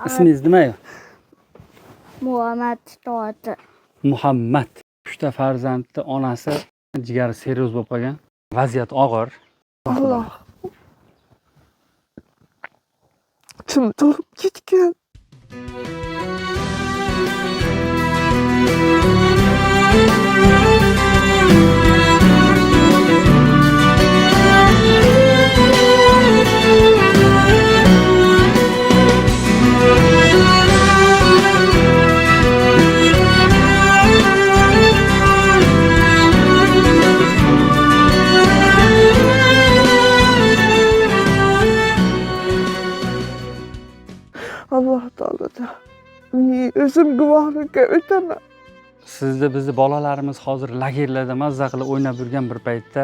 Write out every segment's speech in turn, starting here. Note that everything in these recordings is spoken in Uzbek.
İsmingiz nima? Muhammad Toati. Muhammad. 3 ta farzandni onasi jigari seryoz bo'lib qolgan. Vaziyat og'ir. Allah. Kim to'lib ketgan. Allah Teala'da. Men o'zim guvohlikka o'taman. Sizni bizni bolalarimiz hozir lagerlarda mazza qilib o'ynab yurgan bir paytda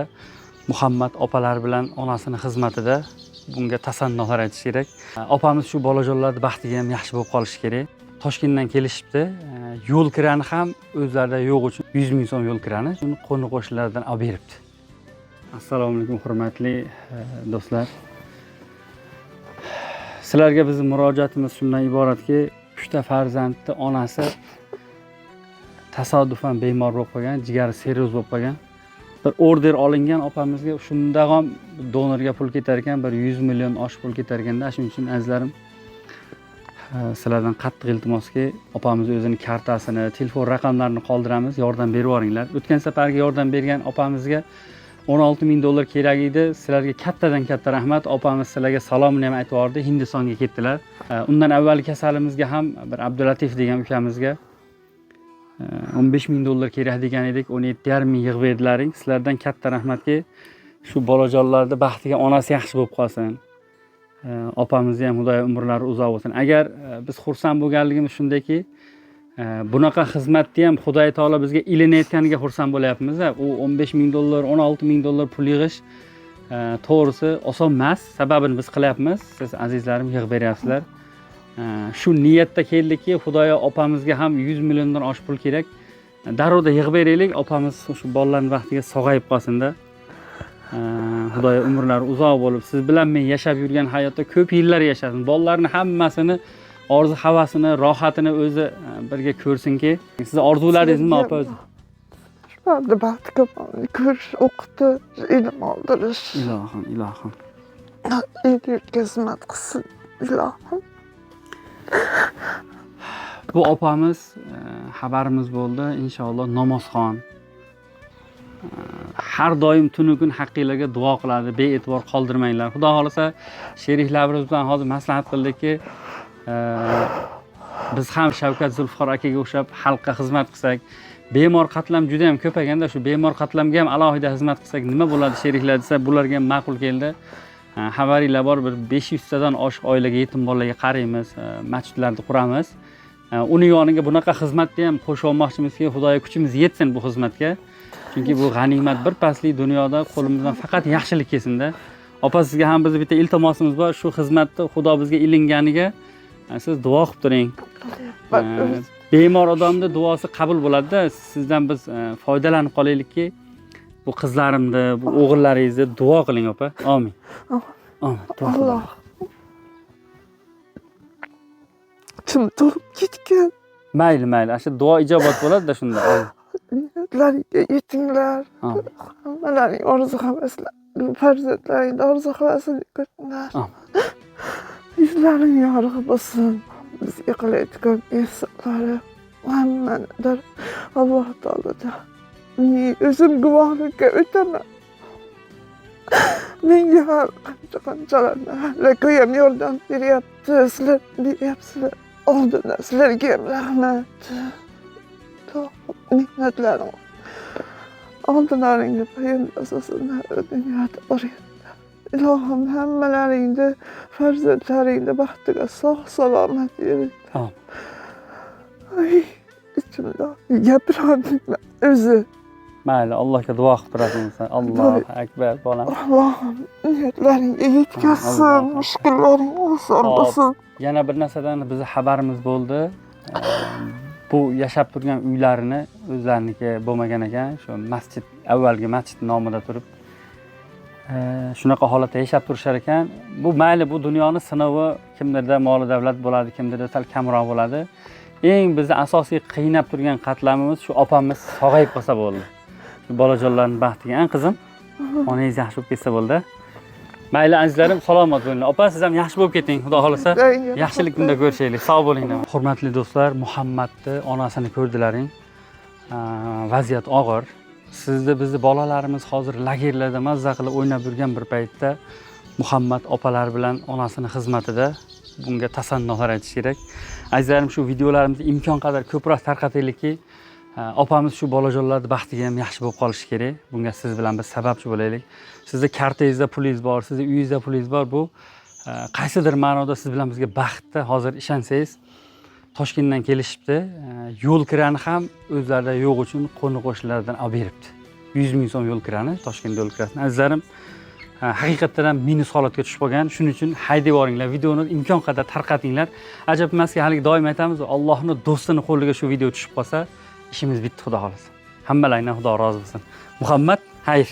Muhammad opalar bilan onasini xizmatida bunga tasannolar aytish kerak. Opamiz shu bolajonlarning baxtiga ham yaxshi bo'lib qolishi kerak. Toshkentdan kelishibdi. Yo'l kirani ham o'zlarida yo'q uchun 100 ming so'm yo'l kirani uni qo'ni qo'shnilardan olib beribdi. Assalomu alaykum hurmatli do'stlar. Sizlarga bizning murojaatimiz shundan iboratki, 3 ta farzandni onasi tasodifan bemor bo'lib qolgan, jigari seryoz bo'lib qolgan. Bir order olingan opamizga shunda ham donorga pul ketar ekan, bir 100 million osh pul ketar ekanda, shuning uchun azizlarim sizlardan qattiq iltimoski, opamiz o'zining kartasini, telefon raqamlarini qoldiramiz, yordam berib yuboringlar. O'tgan safargi yordam bergan opamizga 16 ming dollar kerak edi. Sizlarga kattadan katta rahmat. Opamiz sizlarga salomini ham aytib yubordi. Hindistonga ketdilar. Undan avvalgi kasalimizga ham bir Abdulatif degan ukamizga 15 ming dollar kerak degan edik. 17,5 ming yig'ib berdilaring. Sizlardan katta rahmatki, shu bolajonlarning baxtiga onasi yaxshi bo'lib qolsin. Opamizni ham Xudoy umrlari uzoq bo'lsin. Agar biz xursand bo'lganligimiz shundaki, bunaqa xizmatni ham Xudoy taolo bizga ilinayotganiga xursand bo'lyapmiz. U 15 ming dollar, 16 ming dollar pul yig'ish to'g'risi oson emas. Sababini biz qilyapmiz. Siz azizlarim yig'ib beryapsizlar. Shu niyatda keldikki, Xudoyo opamizga ham 100 milliondan osh pul kerak. Darrov yig'ib beraylik, opamiz shu bolalarning vaqtiga sog'ayib qolsin-da. Xudoyo umrlari uzoq bo'lib, siz bilan men yashab yurgan hayotda ko'p yillar yashasin. Bolalarning hammasini orzu havasini, rohatini o'zi birga ko'rsinki. Siz orzularingiz nima opa o'zi? Shularni baxtiga ko'rish, o'qitish, ilm oldirish. Ilohim, ilohim. Yurtga xizmat qilsin, ilohim. Bu opamiz xabarimiz bo'ldi, inshaalloh namozxon. Har doim tunu kun haqqinglarga duo qiladi, bee'tibor qoldirmanglar. Xudo xolasa sheriklarimiz bilan hozir maslahat qildikki, biz ham Shavkat Zulfiqor akaga o'xshab xalqqa xizmat qilsak, bemor qatlam juda ham ko'payganda, shu bemor qatlamga ham alohida xizmat qilsak nima bo'ladi sheriklar desa, bularga ham ma'qul keldi. Xabaringlar bor, bir 500 tadan oshiq oilaga, yetim bolalarga qaraymiz, masjidlarni quramiz. Uning yoniga bunaqa xizmatni ham qo'shib olmoqchimizki, Xudoga kuchimiz yetsin bu xizmatga. Chunki bu g'animat bir paslik dunyoda qo'limizdan faqat yaxshilik kelsin-da. Opa, sizga ham biz bitta iltimosimiz bor, shu xizmatni Xudo bizga ilinganiga siz duo qilib turing. Bemor odamning duosi qabul bo'ladi-da. Sizdan biz foydalanib qolaylikki, bu qizlarimni, bu o'g'illaringizni duo qiling opa. Amin. Amin. Allah. Kim to'lib ketgan. Mayli, mayli. Shu duo ijobat bo'ladi-da shunda. Niyatlariga yetinglar. Hammalaring orzu havaslar, farzandlaring orzu havasini ko'ringlar. Yuzlaring yorug' bo'lsin. Bizga qilayotgan ehsonlari hammanidir. Alloh taolada. Men o'zim guvohlikka o'taman. Menga har qanchalarga ham yordam beryapti, sizlar beryapsizlar. Oldindan sizlarga ham rahmat. Minnatlarim. Oldinlaringga payo'nda asoslanlar dunyoda boryapti. Ilohim hammalaringni, farzandlaringni baxtiga sog' salomat ber. Amin. Ay, ichimda gapirolmayman o'zi. Mayli, Allohga duo qilib turasiz. Allohu akbar bolam. Allohim niyatlaringga yetkazsin, mushkullaring oson bo'lsin. Yana bir narsadan bizning xabarimiz bo'ldi. Bu yashab turgan uylarini o'zlariniki bo'lmagan ekan, shu masjid, avvalgi masjid nomida turib shunaqa holatda yashab turishar ekan. Bu mayli bu dunyoni sinovi, kimdirda moli davlat bo'ladi, kimdirda sal kamroq bo'ladi. Eng bizni asosiy qiynab turgan qatlamimiz shu opamiz sog'ayib qolsa bo'ldi. Shu bolajonlarning baxtiga, qizim. Onangiz yaxshi bo'lib ketsa bo'ldi. Mayli azizlarim, salomat bo'linglar. Opa, siz ham yaxshi bo'lib keting, xudo xolasa. Yaxshilik kunda ko'rishaylik. Sog' bo'linglar. Hurmatli do'stlar, Muhammadni onasini ko'rdilaring. Vaziyat og'ir. Bizni bolalarimiz hozir lagerlarda mazza qilib o'ynab yurgan bir paytda Muhammad opalar bilan onasini xizmatida, bunga tasannolar aytish kerak. Azizlarim, shu videolarimizni imkon qadar ko'proq tarqataylikki, opamiz shu bolajonlarning baxtiga ham yaxshi bo'lib qolishi kerak. Bunga siz bilan biz sababchi bo'laylik. Sizni kartangizda pulingiz bor, sizni uyingizda pulingiz bor. Bu qaysidir ma'noda siz bilan bizga baxtda hozir ishonsangiz, Toshkentdan kelishibdi. Yo'l kirani ham o'zlarida yo'q uchun qo'ni-qo'shnilardan olib beribdi. 100 ming so'm yo'l kirani, Toshkent yo'l kirasini. Azizlarim, haqiqatdan ham minus holatga tushib qolgan. Shuning uchun haydab yuboringlar, videoni imkon qadar tarqatinglar. Ajab emaski, hali doim aytamiz, Allohning do'stini qo'liga shu video tushib qolsa, ishimiz bitdi, xudo xolasa. Hammalardan xudo rozi bo'lsin. Muhammad, xayr.